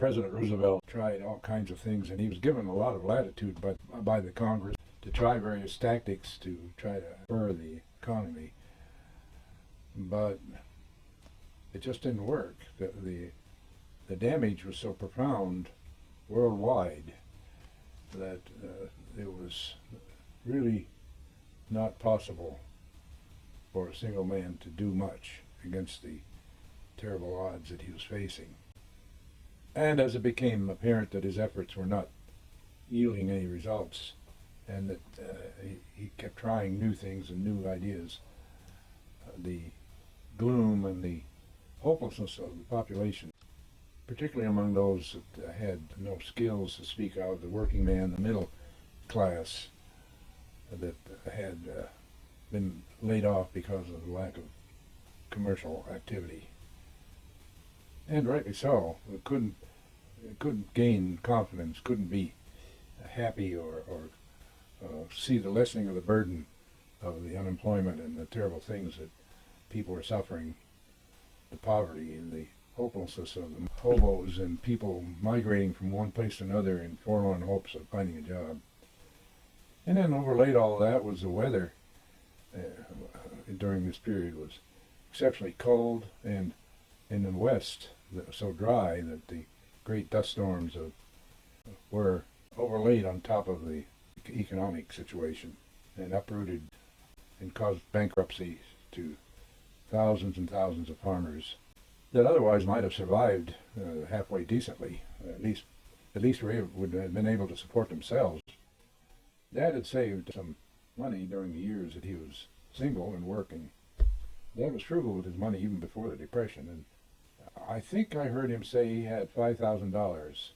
President Roosevelt tried all kinds of things, and he was given a lot of latitude by the Congress to try various tactics to try to spur the economy. But it just didn't work. The damage was so profound worldwide that it was really not possible for a single man to do much against the terrible odds that he was facing. And as it became apparent that his efforts were not yielding any results, and that he kept trying new things and new ideas, the gloom and the hopelessness of the population, particularly among those that had no skills to speak of, the working man, the middle class, that had been laid off because of the lack of commercial activity. And rightly so. It couldn't gain confidence, couldn't be happy or see the lessening of the burden of the unemployment and the terrible things that people were suffering, the poverty and the hopelessness of the hobos and people migrating from one place to another in forlorn hopes of finding a job. And then overlaid all of that was the weather during this period was exceptionally cold, and in the west so dry that the great dust storms were overlaid on top of the economic situation and uprooted and caused bankruptcy to thousands and thousands of farmers that otherwise might have survived halfway decently. At least would have been able to support themselves. Dad had saved some money during the years that he was single and working. Dad was frugal with his money even before the Depression, and I think I heard him say he had $5,000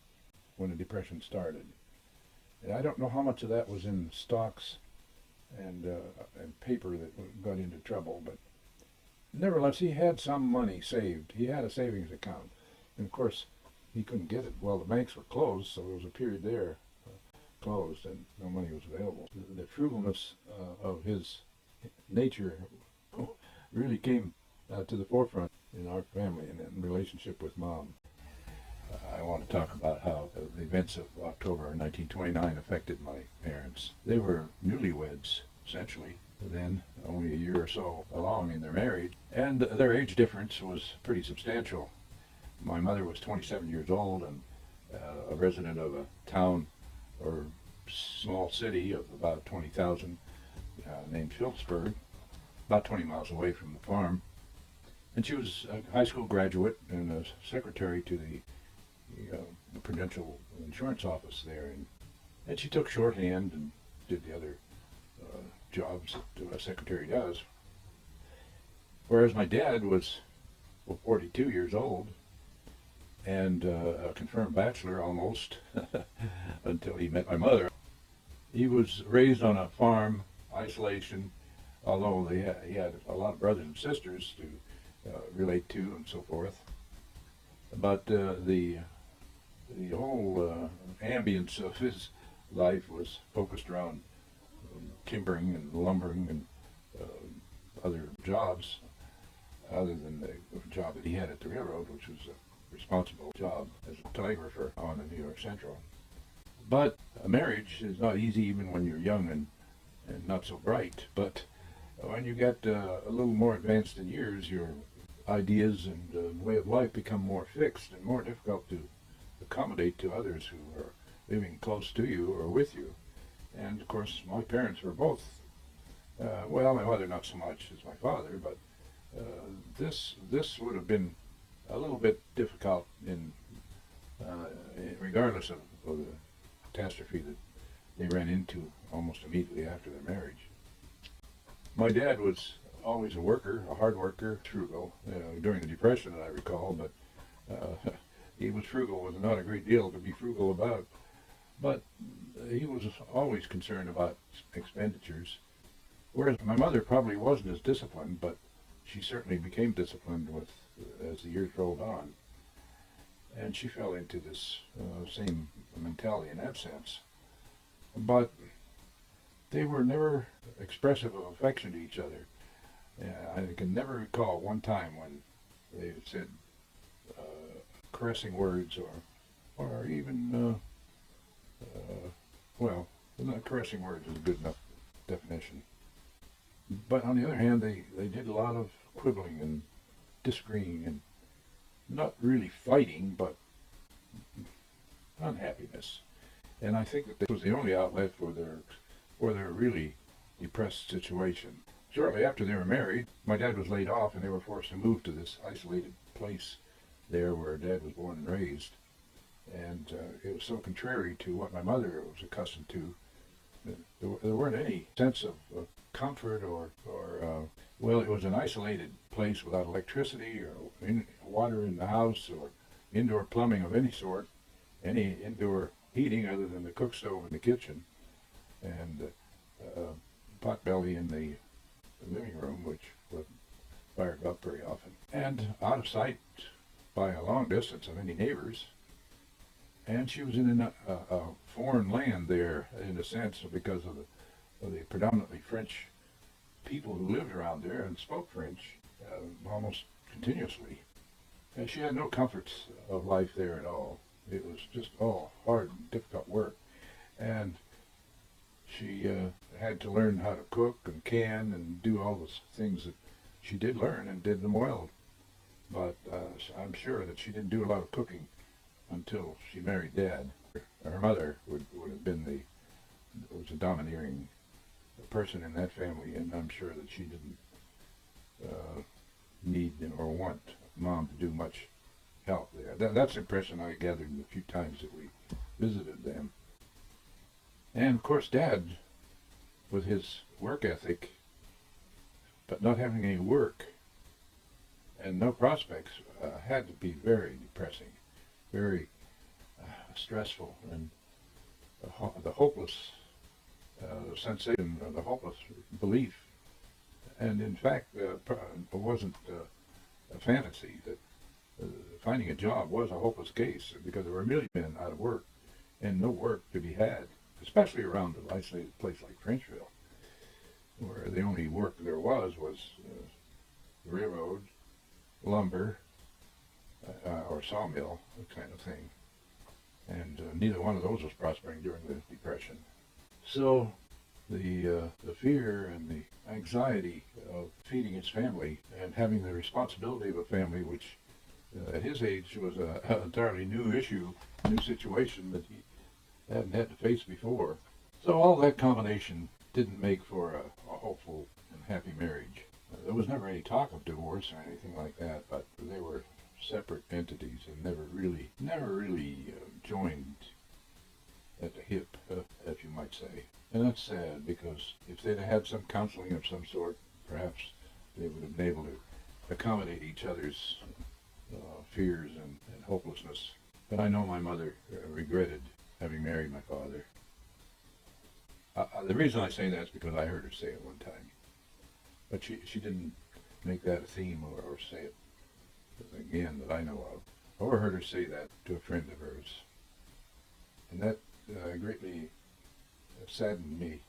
when the Depression started. And I don't know how much of that was in stocks and paper that got into trouble, but nevertheless, he had some money saved. He had a savings account. And of course, he couldn't get it. Well, the banks were closed, so there was a period there closed and no money was available. The frugalness of his nature really came to the forefront in our family and in relationship with Mom. I want to talk about how the events of October 1929 affected my parents. They were newlyweds, essentially, then only a year or so along in their marriage, and their age difference was pretty substantial. My mother was 27 years old and a resident of a town or small city of about 20,000 named Phillipsburg, about 20 miles away from the farm. And she was a high school graduate and a secretary to the Prudential Insurance Office there. And she took shorthand and did the other jobs that a secretary does. Whereas my dad was 42 years old and a confirmed bachelor almost until he met my mother. He was raised on a farm, isolation, although he had a lot of brothers and sisters to relate to and so forth. But the whole ambience of his life was focused around timbering and lumbering and other jobs, other than the job that he had at the railroad, which was a responsible job as a telegrapher on the New York Central. But a marriage is not easy even when you're young and not so bright. But when you get a little more advanced in years, your ideas and way of life become more fixed and more difficult to accommodate to others who are living close to you or with you. And of course, my parents were both, well, my mother not so much as my father, but this would have been a little bit difficult regardless of the catastrophe that they ran into almost immediately after their marriage. My dad was always a worker, a hard worker, frugal, during the Depression, I recall, but he was frugal with not a great deal to be frugal about. But he was always concerned about expenditures, whereas my mother probably wasn't as disciplined, but she certainly became disciplined as the years rolled on. And she fell into this same mentality in that sense. But they were never expressive of affection to each other. I can never recall one time when they said caressing words or or even, well, not caressing words is a good enough definition. But on the other hand, they did a lot of quibbling and disagreeing and not really fighting, but unhappiness. And I think that this was the only outlet for their really depressed situation. Shortly after they were married, my dad was laid off and they were forced to move to this isolated place there where Dad was born and raised. And it was so contrary to what my mother was accustomed to. There weren't any sense of comfort or well, it was an isolated place without electricity or water in the house or indoor plumbing of any sort, any indoor heating other than the cook stove in the kitchen, and potbelly in the living room, which wasn't fired up very often, and out of sight by a long distance of any neighbors. And she was in a foreign land there, in a sense, because of the predominantly French people who lived around there and spoke French almost continuously. And she had no comforts of life there at all. It was just all hard and difficult work. And she had to learn how to cook and can and do all those things that she did learn and did them well. But I'm sure that she didn't do a lot of cooking until she married Dad. Her mother would have been was a domineering person in that family, and I'm sure that she didn't need or want Mom to do much help there. That's the impression I gathered in the few times that we visited them. And of course Dad, with his work ethic, but not having any work and no prospects, had to be very depressing, very stressful, and the hopeless sensation, the hopeless belief. And in fact, it wasn't a fantasy that finding a job was a hopeless case, because there were a million men out of work and no work to be had, especially around an isolated place like Frenchville, where the only work there was railroad, lumber, or sawmill, that kind of thing. And neither one of those was prospering during the Depression. So the fear and the anxiety of feeding his family and having the responsibility of a family, which at his age was an entirely new issue, new situation that he hadn't had to face before. So all that combination didn't make for a hopeful and happy marriage. There was never any talk of divorce or anything like that, but they were separate entities and never really joined at the hip, if you might say. And that's sad, because if they'd had some counseling of some sort, perhaps they would have been able to accommodate each other's fears and hopelessness. But I know my mother regretted having married my father. The reason I say that is because I heard her say it one time. But she didn't make that a theme or say it again that I know of. I overheard her say that to a friend of hers. And that greatly saddened me.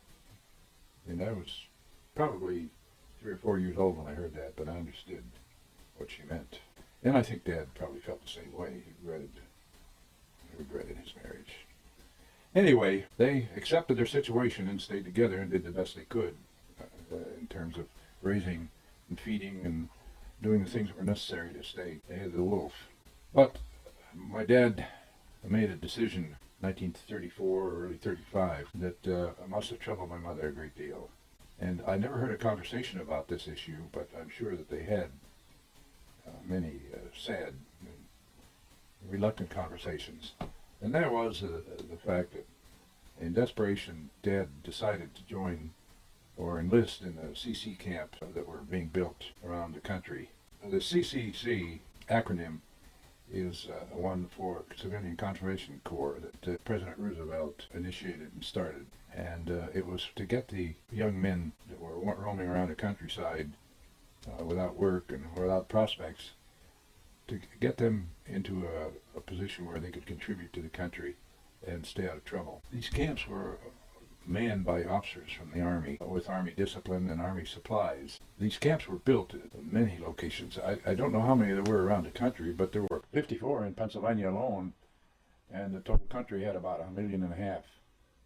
And I was probably 3 or 4 years old when I heard that, but I understood what she meant. And I think Dad probably felt the same way. He regretted his marriage. Anyway, they accepted their situation and stayed together and did the best they could in terms of raising and feeding and doing the things that were necessary to stay ahead of the wolf. But my dad made a decision in 1934 or early 35 that must have troubled my mother a great deal. And I never heard a conversation about this issue, but I'm sure that they had many sad and reluctant conversations. And that was the fact that in desperation, Dad decided to join or enlist in the Ccc Camp that were being built around the country. The Ccc acronym is one for Civilian Conservation Corps that President Roosevelt initiated and started. And it was to get the young men that were roaming around the countryside without work and without prospects, to get them into a position where they could contribute to the country and stay out of trouble. These camps were manned by officers from the Army with Army discipline and Army supplies. These camps were built at many locations. I don't know how many there were around the country, but there were 54 in Pennsylvania alone, and the total country had about 1.5 million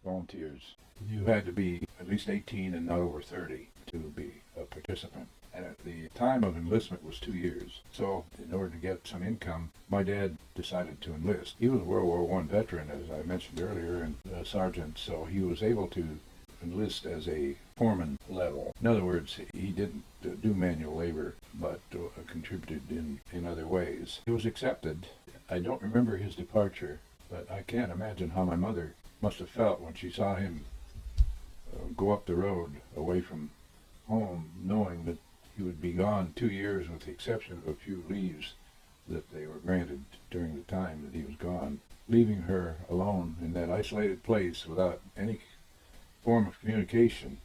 volunteers. You had to be at least 18 and not over 30 to be a participant. And at the time of enlistment was 2 years. So in order to get some income, my dad decided to enlist. He was a World War I veteran, as I mentioned earlier, and a sergeant, so he was able to enlist as a foreman level. In other words, he didn't do manual labor, but contributed in other ways. He was accepted. I don't remember his departure, but I can't imagine how my mother must have felt when she saw him go up the road away from home, knowing that he would be gone 2 years with the exception of a few leaves that they were granted during the time that he was gone, leaving her alone in that isolated place without any form of communication,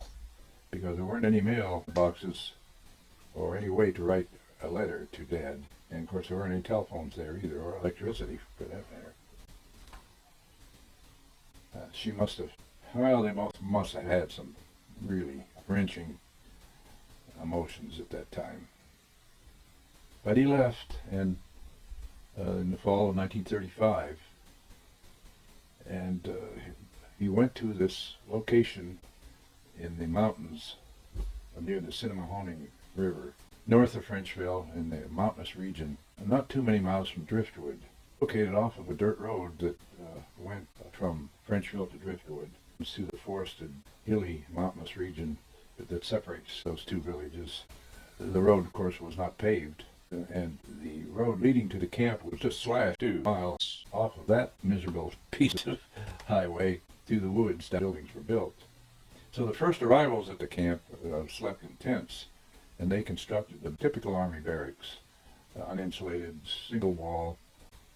because there weren't any mail boxes or any way to write a letter to Dad. And of course there weren't any telephones there either, or electricity for that matter. She must have, well, they must have had some really wrenching emotions at that time. But he left, and in the fall of 1935, and he went to this location in the mountains near the Cinnamahoney River, north of Frenchville in the mountainous region, not too many miles from Driftwood, located off of a dirt road that went from Frenchville to Driftwood through the forested, hilly, mountainous region that separates those two villages. The road, of course, was not paved, and the road leading to the camp was just slashed 2 miles off of that miserable piece of highway through the woods that buildings were built. So the first arrivals at the camp slept in tents, and they constructed the typical Army barracks, uninsulated, single wall,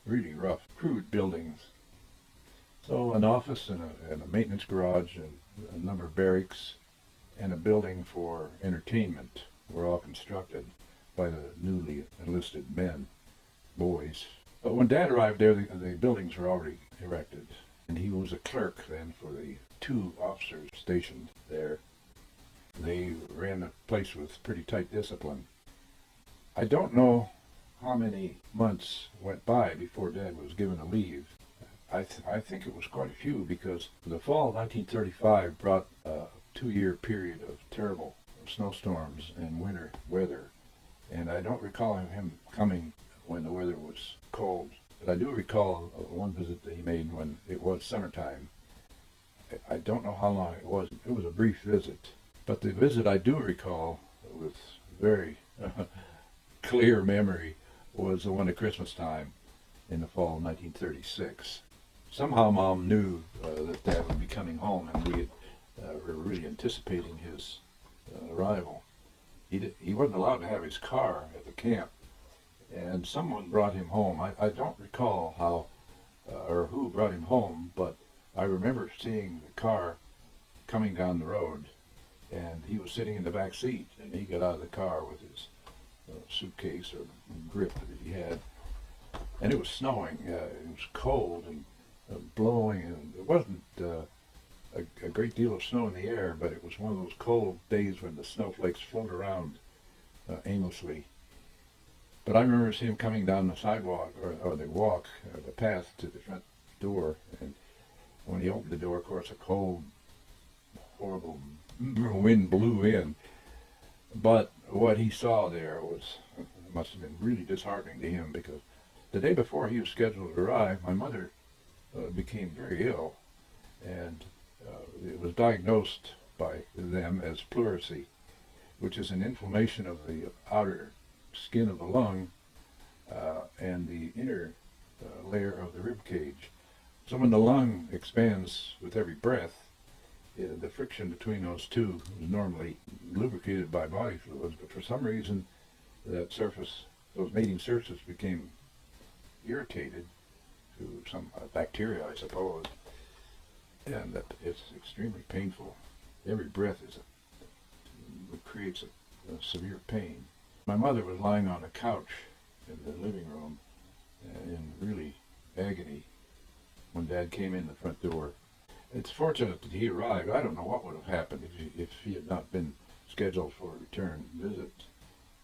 really rough, crude buildings. So an office and a maintenance garage and a number of barracks and a building for entertainment were all constructed by the newly enlisted men, boys. But when Dad arrived there, the buildings were already erected, and he was a clerk then for the 2 officers stationed there. They ran the place with pretty tight discipline. I don't know how many months went by before Dad was given a leave. I think it was quite a few, because the fall of 1935 brought a 2-year period of terrible snowstorms and winter weather. And I don't recall him coming when the weather was cold, but I do recall one visit that he made when it was summertime. I don't know how long it was. It was a brief visit. But the visit I do recall with very clear memory was the one at Christmas time in the fall of 1936. Somehow Mom knew that Dad would be coming home, and we were really anticipating his arrival. He wasn't allowed to have his car at the camp, and someone brought him home. I don't recall how or who brought him home, but I remember seeing the car coming down the road, and he was sitting in the back seat, and he got out of the car with his suitcase or grip that he had, and it was snowing. It was cold and blowing, and it wasn't a great deal of snow in the air, but it was one of those cold days when the snowflakes float around aimlessly. But I remember seeing him coming down the sidewalk, or the walk, the path to the front door, and when he opened the door, of course, a cold, horrible wind blew in. But what he saw there must have been really disheartening to him, because the day before he was scheduled to arrive, my mother became very ill, and it was diagnosed by them as pleurisy, which is an inflammation of the outer skin of the lung and the inner layer of the rib cage. So when the lung expands with every breath, the friction between those two is normally lubricated by body fluids, but for some reason that surface, those mating surfaces, became irritated through some bacteria, I suppose, and that it's extremely painful. Every breath creates a severe pain. My mother was lying on a couch in the living room in really agony when Dad came in the front door. It's fortunate that he arrived. I don't know what would have happened if he had not been scheduled for a return visit,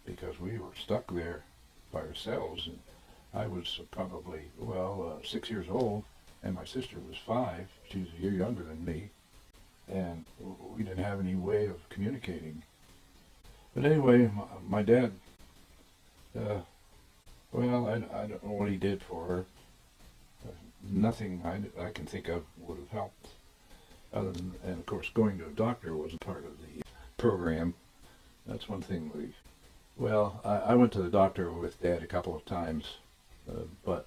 because we were stuck there by ourselves, and I was probably, 6 years old, and my sister was 5. She was a year younger than me, and we didn't have any way of communicating. But anyway, my dad, well, I don't know what he did for her. Nothing I can think of would have helped. Other than, and of course, going to a doctor was a part of the program. That's one thing well, I went to the doctor with Dad a couple of times, but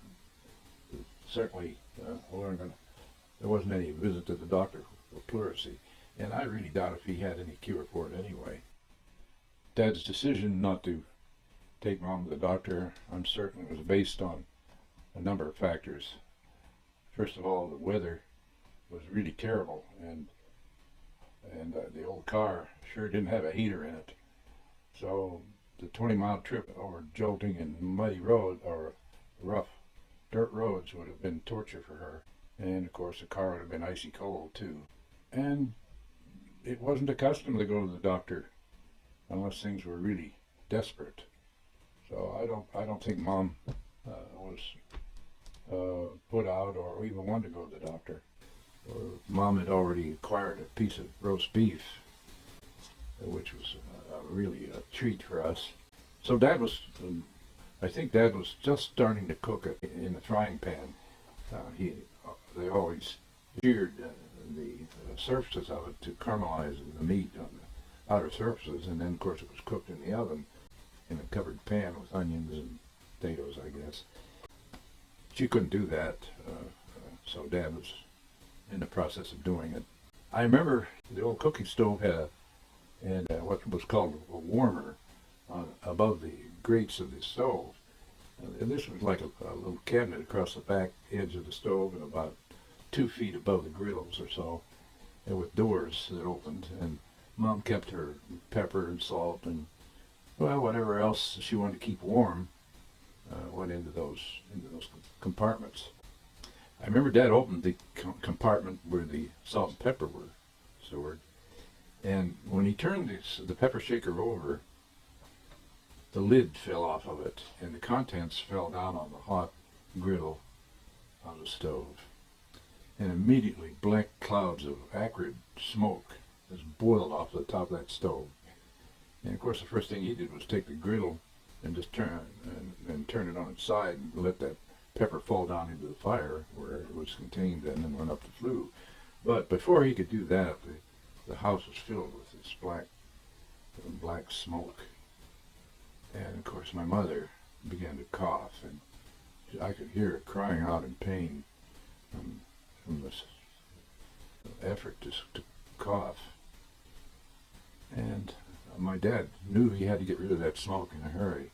certainly there wasn't any visit to the doctor for pleurisy, and I really doubt if he had any cure for it anyway. Dad's decision not to take Mom to the doctor, I'm certain, was based on a number of factors. First of all, the weather was really terrible, and the old car sure didn't have a heater in it. So the 20-mile trip over jolting and muddy road or rough dirt roads would have been torture for her. And of course the car would have been icy cold too. And it wasn't accustomed to go to the doctor unless things were really desperate. So I don't think Mom was put out or even wanted to go to the doctor. Mom had already acquired a piece of roast beef, which was really a treat for us. So I think Dad was just starting to cook it in the frying pan. They always seared the surfaces of it to caramelize the meat on the outer surfaces, and then of course it was cooked in the oven in a covered pan with onions and potatoes, I guess. She couldn't do that, so Dad was in the process of doing it. I remember the old cooking stove had what was called a warmer above the grates of the stove. And this was like a little cabinet across the back edge of the stove and about 2 feet above the grills or so, and with doors that opened. And Mom kept her pepper and salt and, well, whatever else she wanted to keep warm went into those compartments. I remember Dad opened the compartment where the salt and pepper were stored, and when he turned the pepper shaker over, the lid fell off of it, and the contents fell down on the hot griddle on the stove. And immediately black clouds of acrid smoke just boiled off the top of that stove. And of course the first thing he did was take the griddle and just turn it on its side and let that pepper fall down into the fire where it was contained and then run up the flue. But before he could do that, the house was filled with this black smoke. And of course my mother began to cough, and I could hear her crying out in pain from this effort to cough. And my dad knew he had to get rid of that smoke in a hurry.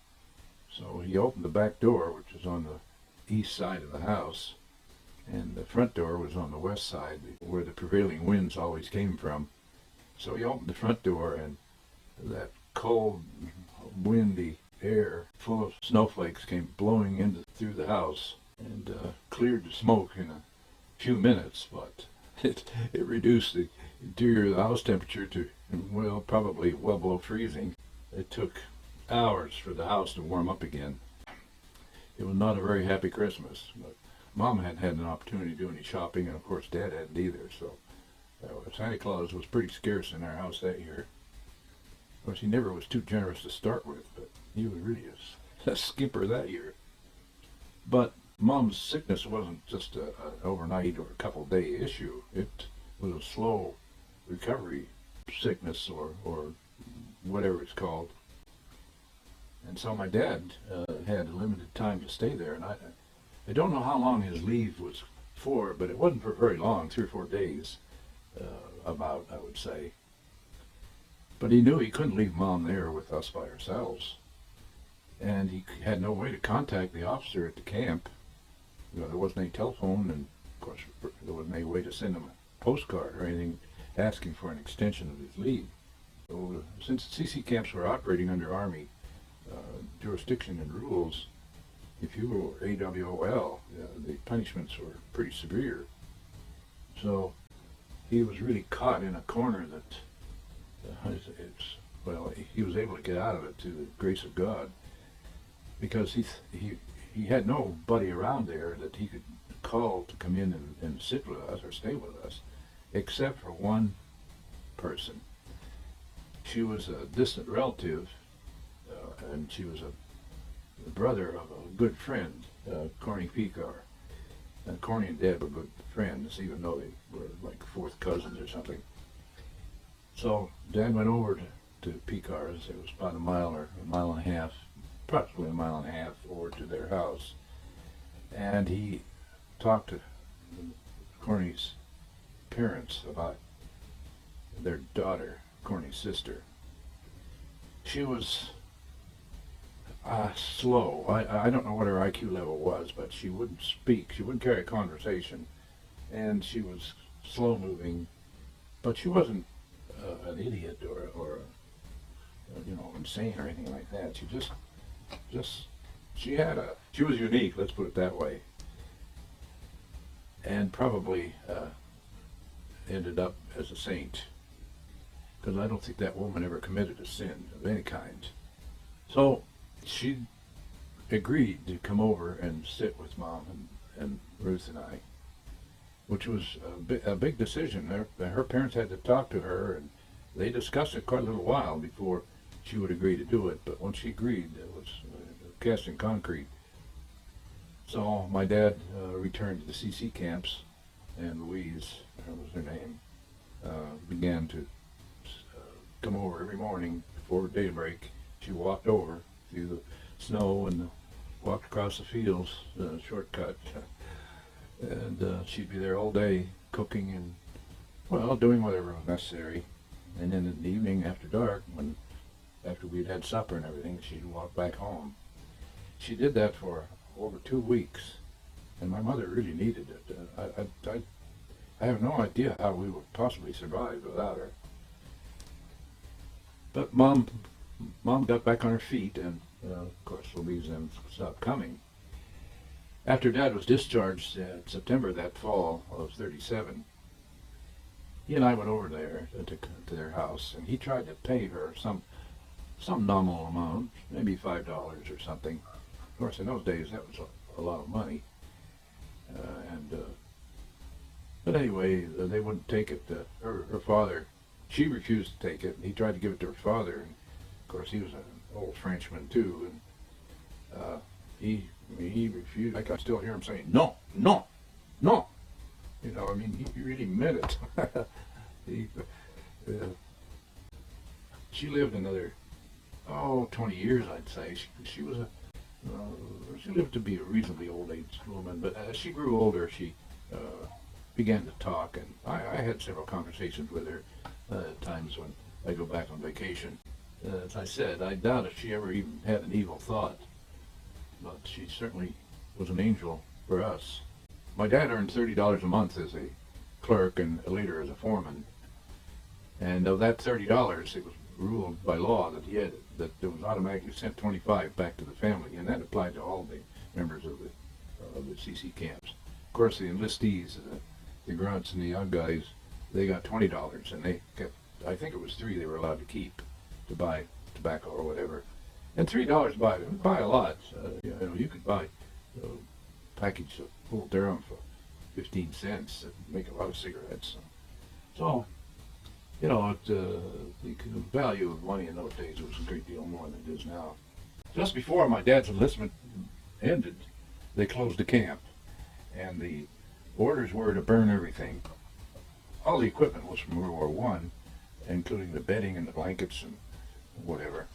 So he opened the back door, which was on the east side of the house, and the front door was on the west side, where the prevailing winds always came from. So he opened the front door, and that cold, windy air full of snowflakes came blowing through the house and cleared the smoke in a few minutes, but it reduced the interior of the house temperature to, well, probably well below freezing. It took hours for the house to warm up again. It was not a very happy Christmas, but Mom hadn't had an opportunity to do any shopping, and of course Dad hadn't either, so Santa Claus was pretty scarce in our house that year. Of course, he never was too generous to start with, but he was really a skipper that year. But Mom's sickness wasn't just an overnight or a couple day issue. It was a slow recovery sickness or whatever it's called. And so my dad had a limited time to stay there, and I don't know how long his leave was for, but it wasn't for very long, 3 or 4 days, about, I would say. But he knew he couldn't leave Mom there with us by ourselves, and he had no way to contact the officer at the camp. You know, there wasn't any telephone, and of course there wasn't any way to send him a postcard or anything asking for an extension of his leave. So since Ccc camps were operating under Army jurisdiction and rules, if you were AWOL, the punishments were pretty severe. So he was really caught in a corner that he was able to get out of it to the grace of God, because he had nobody around there that he could called to come in and sit with us or stay with us, except for one person. She was a distant relative, and she was the brother of a good friend, Corny Picar. And Corny and Dad were good friends, even though they were like fourth cousins or something. So Dad went over to Picar's. It was about a mile or a mile and a half, approximately a mile and a half over to their house. And he talked to Corny's parents about their daughter, Corny's sister. She was slow. I don't know what her IQ level was, but she wouldn't speak. She wouldn't carry a conversation. And she was slow moving, but she wasn't an idiot or insane or anything like that. She she was unique, let's put it that way. And probably ended up as a saint, because I don't think that woman ever committed a sin of any kind. So she agreed to come over and sit with Mom and Ruth and I, which was a big decision. Her parents had to talk to her, and they discussed it quite a little while before she would agree to do it. But when she agreed, it was cast in concrete. So my dad returned to the Ccc Camps, and Louise, that was her name, began to come over every morning before daybreak. She walked over through the snow and walked across the fields, shortcut. And she'd be there all day cooking and, well, doing whatever was necessary. And then in the evening after dark, after we'd had supper and everything, she'd walk back home. She did that for over 2 weeks, and my mother really needed it. I have no idea how we would possibly survive without her. But Mom got back on her feet, and of course Louise then stopped coming. After Dad was discharged in September that fall of '37, he and I went over there to their house, and he tried to pay her some nominal amount, maybe $5 or something. Of course, in those days that was a lot of money. But anyway, they wouldn't take it. Her father, she refused to take it, and he tried to give it to her father. And of course, he was an old Frenchman too, and he refused. I can still hear him saying, "No, no, no." You know, I mean, he really meant it. She lived another 20 years, I'd say. She was she lived to be a reasonably old age woman, but as she grew older, she began to talk, and I had several conversations with her at times when I go back on vacation. As I said, I doubt if she ever even had an evil thought, but she certainly was an angel for us. My dad earned $30 a month as a clerk and later as a foreman, and of that $30, it was ruled by law that that it was automatically sent 25 back to the family, and that applied to all the members of the CC camps. Of course, the enlistees, the grunts and the young guys, they got $20, and they kept, I think it was $3 they were allowed to keep to buy tobacco or whatever. And $3 buy a lot. You could buy a package of full Durham for 15 cents and make a lot of cigarettes. So, the value of money in those days was a great deal more than it is now. Just before my dad's enlistment ended, they closed the camp, and the orders were to burn everything. All the equipment was from World War I, including the bedding and the blankets and whatever.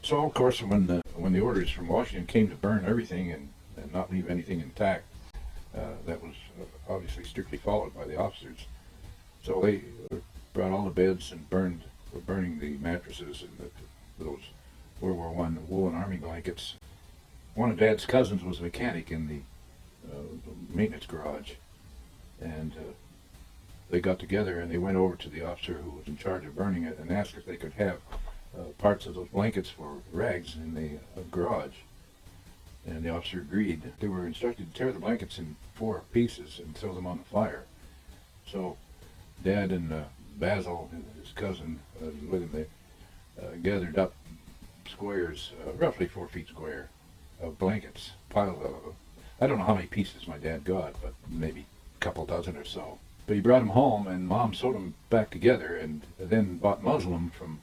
So, of course, when the orders from Washington came to burn everything and not leave anything intact, that was obviously strictly followed by the officers. So they brought all the beds and were burning the mattresses and those World War I woolen army blankets. One of Dad's cousins was a mechanic in the maintenance garage, and they got together and they went over to the officer who was in charge of burning it and asked if they could have parts of those blankets for rags in the garage. And the officer agreed. They were instructed to tear the blankets in 4 pieces and throw them on the fire. So Dad and Basil, his cousin, with him, they gathered up squares, roughly 4 feet square, of blankets, piled I don't know how many pieces my dad got, but maybe a couple dozen or so. But he brought them home, and Mom sewed them back together, and then bought muslin from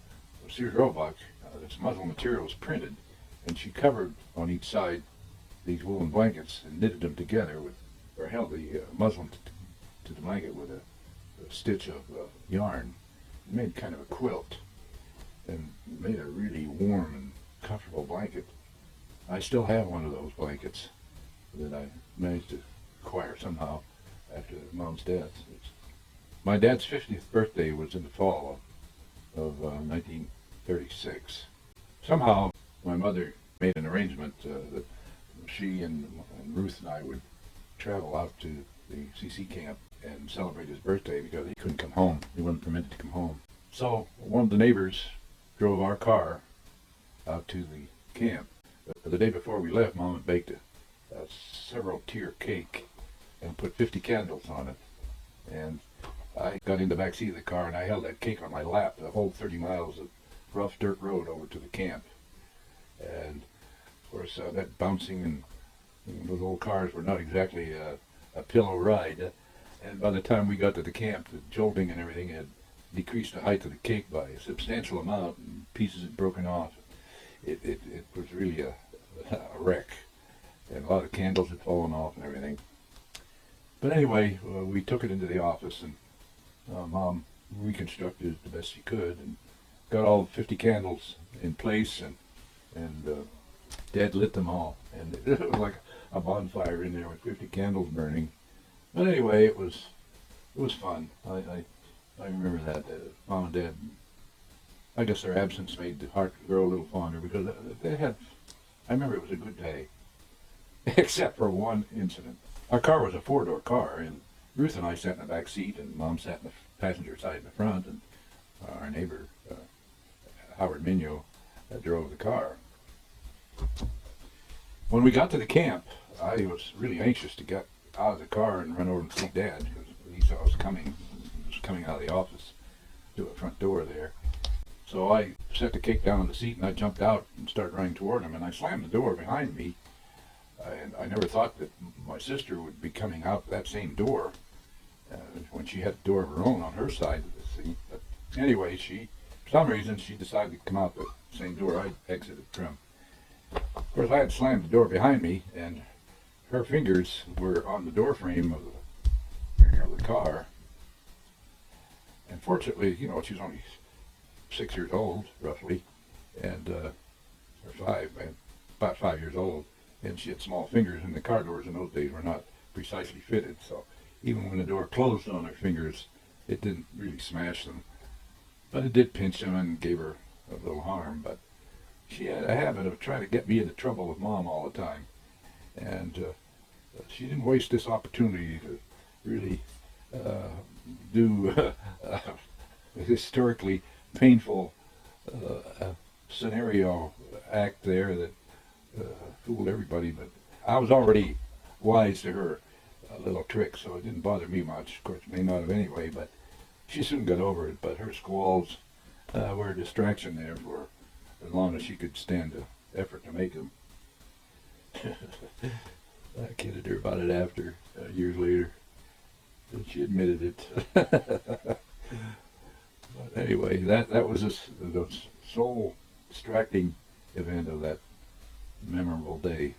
Sears Roebuck. This muslin material was printed, and she covered on each side these woolen blankets and knitted them together with, or held the muslin to the blanket with a stitch of yarn. It made kind of a quilt, and made a really warm and comfortable blanket. I still have one of those blankets that I managed to acquire somehow after Mom's death. My dad's 50th birthday was in the fall of 1936. Somehow my mother made an arrangement that she and Ruth and I would travel out to the Ccc Camp and celebrate his birthday because he couldn't come home. He wasn't permitted to come home. So one of the neighbors drove our car out to the camp. The day before we left, Mom had baked a several-tier cake and put 50 candles on it. And I got in the back seat of the car and I held that cake on my lap the whole 30 miles of rough dirt road over to the camp. And of course, that bouncing and those old cars were not exactly a pillow ride. And by the time we got to the camp, the jolting and everything had decreased the height of the cake by a substantial amount, and pieces had broken off. It was really a wreck, and a lot of candles had fallen off and everything. But anyway, we took it into the office, and Mom reconstructed it the best she could, and got all 50 candles in place, and Dad lit them all, and it was like a bonfire in there with 50 candles burning. But anyway, it was fun. I remember that. Mom and Dad, I guess their absence made the heart grow a little fonder because they had, I remember it was a good day, except for one incident. Our car was a four-door car, and Ruth and I sat in the back seat, and Mom sat in the passenger side in the front, and our neighbor, Howard Minyo, drove the car. When we got to the camp, I was really anxious to get out of the car and run over and see Dad, because he saw us coming. He was coming out of the office to the front door there. So I set the cake down on the seat, and I jumped out and started running toward him, and I slammed the door behind me. And I never thought that my sister would be coming out that same door when she had a door of her own on her side of the seat. But anyway, for some reason, she decided to come out the same door I exited from. Of course, I had slammed the door behind me, and her fingers were on the door frame of the car. And fortunately, she was only 6 years old, roughly, and or about 5 years old, and she had small fingers, and the car doors in those days were not precisely fitted, so even when the door closed on her fingers, it didn't really smash them, but it did pinch them and gave her a little harm. But she had a habit of trying to get me into trouble with Mom all the time, and she didn't waste this opportunity to really do a historically painful scenario act there that fooled everybody. But I was already wise to her little trick, so it didn't bother me much. Of course, it may not have anyway, but she soon got over it. But her squalls were a distraction there for as long as she could stand the effort to make them. I kidded her about it after, years later, and she admitted it. But anyway, that was the sole distracting event of that memorable day.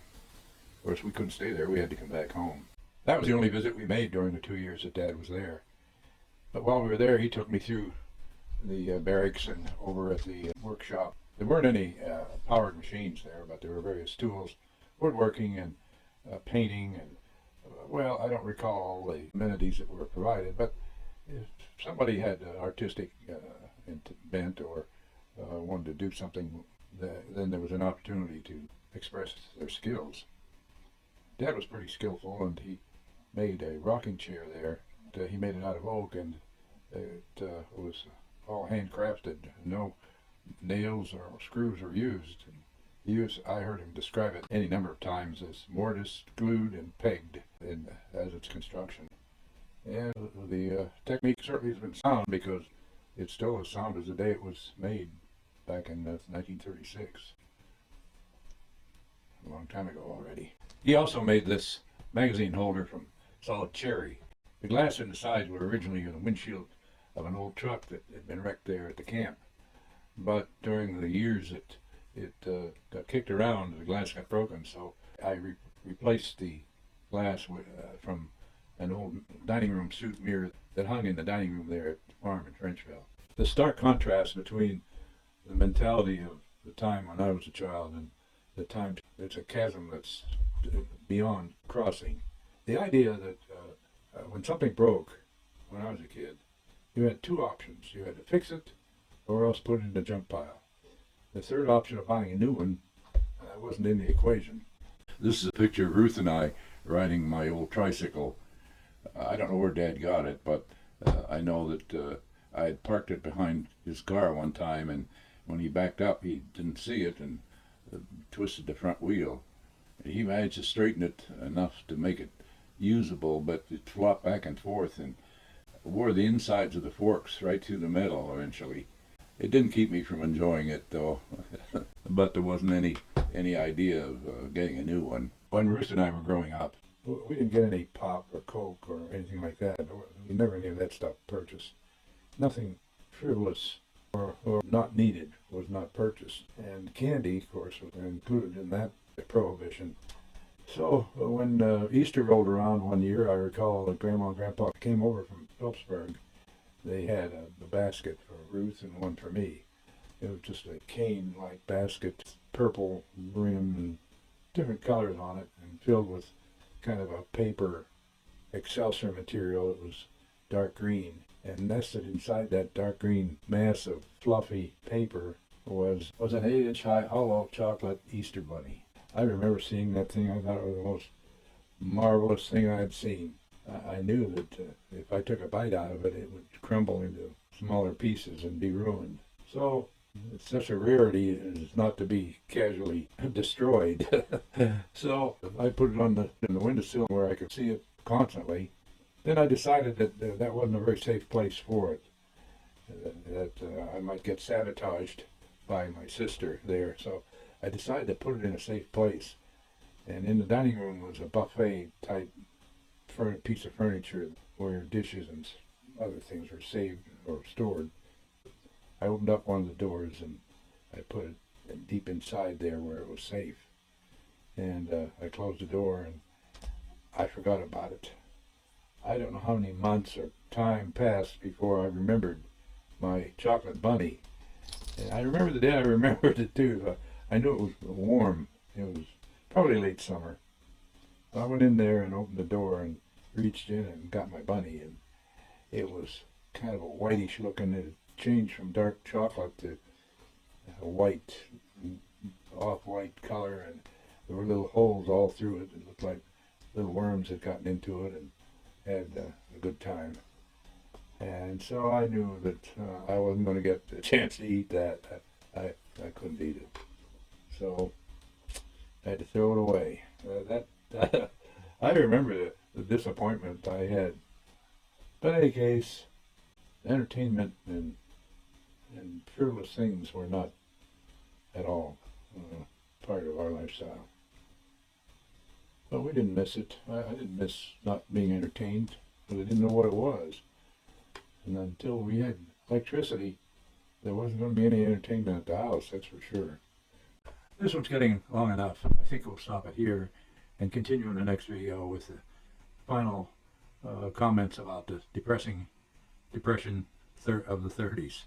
Of course, we couldn't stay there. We had to come back home. That was the only visit we made during the 2 years that Dad was there. But while we were there, he took me through the barracks and over at the workshop. There weren't any powered machines there, but there were various tools, woodworking and painting, and well, I don't recall all the amenities that were provided, but if somebody had artistic bent or wanted to do something, then there was an opportunity to express their skills. Dad was pretty skillful, and he made a rocking chair there. He made it out of oak, and it was all handcrafted. No nails or screws were used. I heard him describe it any number of times as mortised, glued, and pegged as its construction. And the technique certainly has been sound, because it's still as sound as the day it was made back in 1936. A long time ago already. He also made this magazine holder from solid cherry. The glass in the sides were originally in the windshield of an old truck that had been wrecked there at the camp. But during the years it got kicked around, the glass got broken, so I replaced the glass from an old dining room suite mirror that hung in the dining room there at the farm in Frenchville. The stark contrast between the mentality of the time when I was a child and the time, it's a chasm that's beyond crossing. The idea that when something broke when I was a kid, you had two options. You had to fix it or else put it in the junk pile. The third option of buying a new one wasn't in the equation. This is a picture of Ruth and I riding my old tricycle. I don't know where Dad got it, but I know that I had parked it behind his car one time, and when he backed up, he didn't see it and twisted the front wheel. He managed to straighten it enough to make it usable, but it flopped back and forth and wore the insides of the forks right through the metal eventually. It didn't keep me from enjoying it though, but there wasn't any idea of getting a new one. When Ruth and I were growing up, we didn't get any pop or Coke or anything like that. We never any of that stuff purchased. Nothing frivolous or not needed was not purchased. And candy, of course, was included in that prohibition. So when Easter rolled around one year, I recall that Grandma and Grandpa came over from Phillipsburg. They had a basket for Ruth and one for me. It was just a cane-like basket, purple rim and different colors on it, and filled with kind of a paper Excelsior material. It was dark green, and nested inside that dark green mass of fluffy paper was an 8-inch high hollow chocolate Easter bunny. I remember seeing that thing. I thought it was the most marvelous thing I had seen. I knew that if I took a bite out of it, it would crumble into smaller pieces and be ruined. So it's such a rarity as not to be casually destroyed. So I put it in the windowsill where I could see it constantly. Then I decided that that wasn't a very safe place for it, that I might get sabotaged by my sister there. So I decided to put it in a safe place. And in the dining room was a buffet type piece of furniture where dishes and other things were saved or stored. I opened up one of the doors and I put it deep inside there where it was safe. And I closed the door and I forgot about it. I don't know how many months or time passed before I remembered my chocolate bunny. And I remember the day I remembered it too. I knew it was warm. It was probably late summer. I went in there and opened the door and reached in and got my bunny, and it was kind of a whitish looking. It changed from dark chocolate to a white, off-white color, and there were little holes all through it. It looked like little worms had gotten into it and had a good time. And so I knew that I wasn't going to get a chance to eat that. I couldn't eat it. So I had to throw it away. I remember the disappointment I had. But in any case, entertainment and frivolous things were not at all part of our lifestyle. But we didn't miss it. I didn't miss not being entertained, but I didn't know what it was. And until we had electricity, there wasn't going to be any entertainment at the house, that's for sure. This one's getting long enough. I think we'll stop it here and continue in the next video with the final comments about the depression of the 30s.